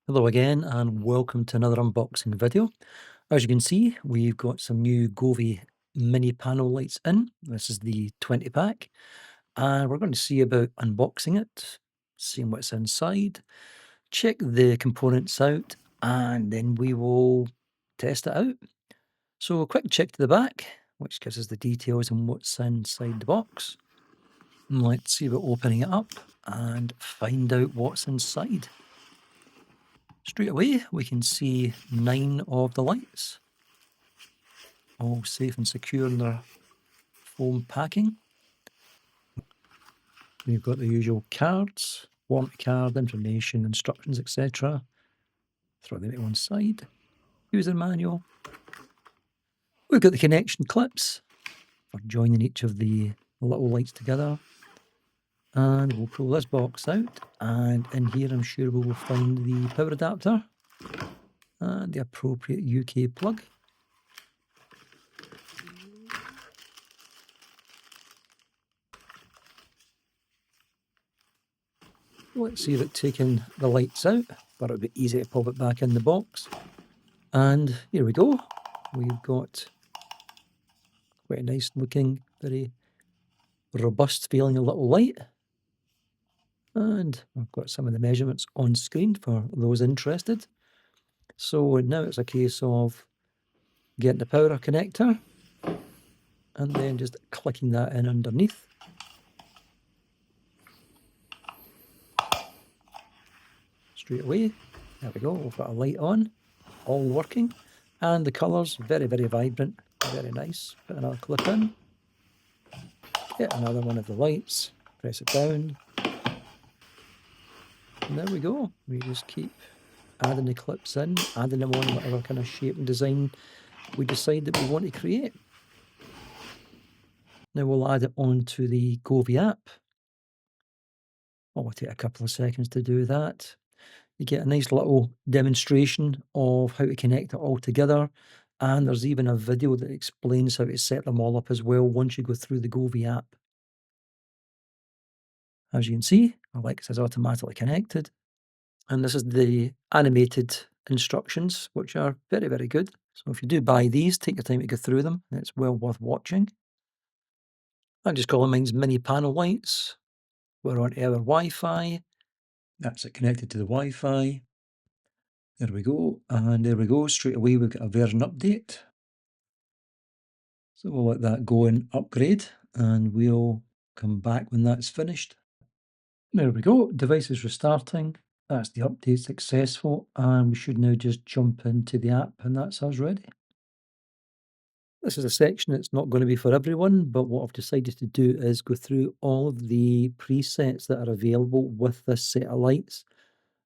Hello again and welcome to another unboxing video. As you can see, we've got some new Govee mini panel lights in. This is the 20 pack and we're going to see about unboxing it, seeing what's inside, check the components out and then we will test it out. So a quick check to the back, which gives us the details on what's inside the box. And let's see about opening it up and find out what's inside. Straight away, we can see 9 of the lights, all safe and secure in their foam packing. We've got the usual cards, warranty card, information, instructions, etc. Throw them at one side. User manual. We've got the connection clips for joining each of the little lights together. And we'll pull this box out, and in here I'm sure we will find the power adapter and the appropriate UK plug. Let's see about taking the lights out, but it'll be easy to pop it back in the box. And here we go. We've got quite a nice looking, very robust feeling little light. And I've got some of the measurements on screen for those interested. So now it's a case of getting the power connector and then just clicking that in underneath. Straight away, there we go, we've got a light on, all working, and the colours, very, very vibrant, very nice. Put another clip in, get another one of the lights, press it down, and there we go. We just keep adding the clips in, adding them on whatever kind of shape and design we decide that we want to create. Now we'll add it onto the Govee app. It'll take a couple of seconds to do that. You get a nice little demonstration of how to connect it all together, and there's even a video that explains how to set them all up as well once you go through the Govee app. As you can see, Alexa is automatically connected, and this is the animated instructions, which are very, very good. So if you do buy these, take your time to go through them. It's well worth watching. I'm just calling mine's mini panel lights. We're on our Wi-Fi. That's it connected to the Wi-Fi. There we go, and there we go. Straight away we've got a version update. So we'll let that go and upgrade, and we'll come back when that's finished. There we go, device is restarting. That's the update successful, and we should now just jump into the app, and that's us ready. This is a section that's not going to be for everyone, but what I've decided to do is go through all of the presets that are available with this set of lights,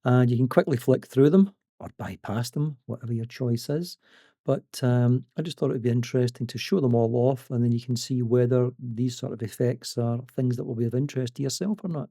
and you can quickly flick through them or bypass them, whatever your choice is. But I just thought it would be interesting to show them all off, and then you can see whether these sort of effects are things that will be of interest to yourself or not.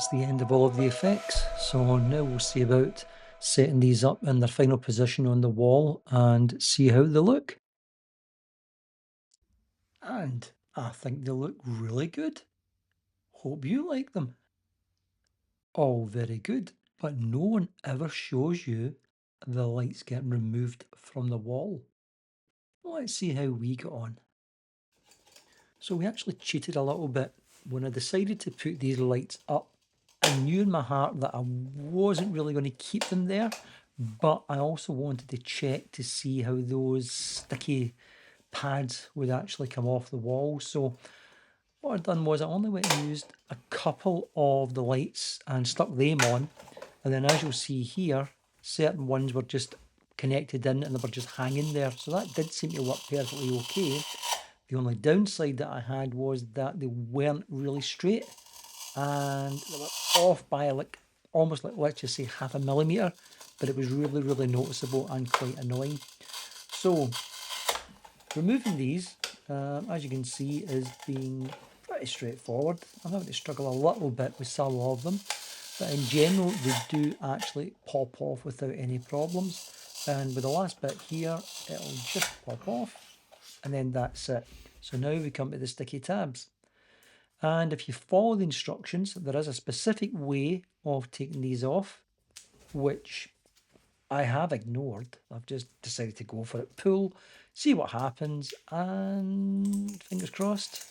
that's the end of all of the effects. So now we'll see about setting these up in their final position on the wall and see how they look. And I think they look really good. Hope you like them. All very good, but no one ever shows you the lights getting removed from the wall. Let's see how we got on. So we actually cheated a little bit. When I decided to put these lights up, I knew in my heart that I wasn't really going to keep them there, but I also wanted to check to see how those sticky pads would actually come off the wall. So what I'd done was I only went and used a couple of the lights and stuck them on. And then as you'll see here, certain ones were just connected in and they were just hanging there. So that did seem to work perfectly okay. The only downside that I had was that they weren't really straight and they were off by like almost like, let's just say, half a millimetre, but it was really, really noticeable and quite annoying. So removing these, as you can see, is being pretty straightforward. I'm having to struggle a little bit with some of them, but in general they do actually pop off without any problems. And with the last bit here, it'll just pop off and then that's it. So now we come to the sticky tabs. And if you follow the instructions, there is a specific way of taking these off, which I have ignored. I've just decided to go for it. Pull, see what happens, and fingers crossed,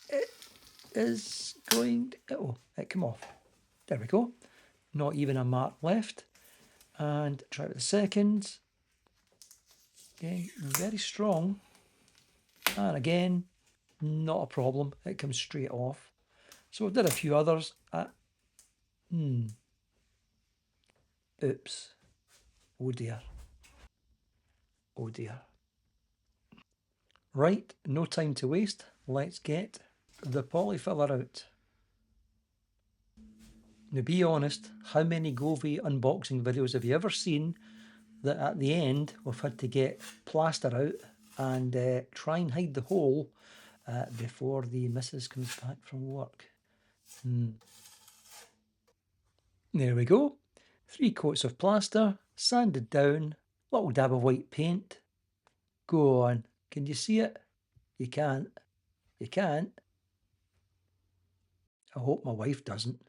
it is going to, oh, it come off. There we go. Not even a mark left. And try it with the second. Okay, very strong. And again, not a problem. It comes straight off. So I did a few others. Oops. Oh dear. Oh dear. Right, no time to waste. Let's get the polyfiller out. Now be honest, how many Govee unboxing videos have you ever seen that at the end we've had to get plaster out and try and hide the hole before the missus comes back from work? There we go. 3 coats of plaster, sanded down, little dab of white paint. Go on, can you see it? You can't. You can't. I hope my wife doesn't.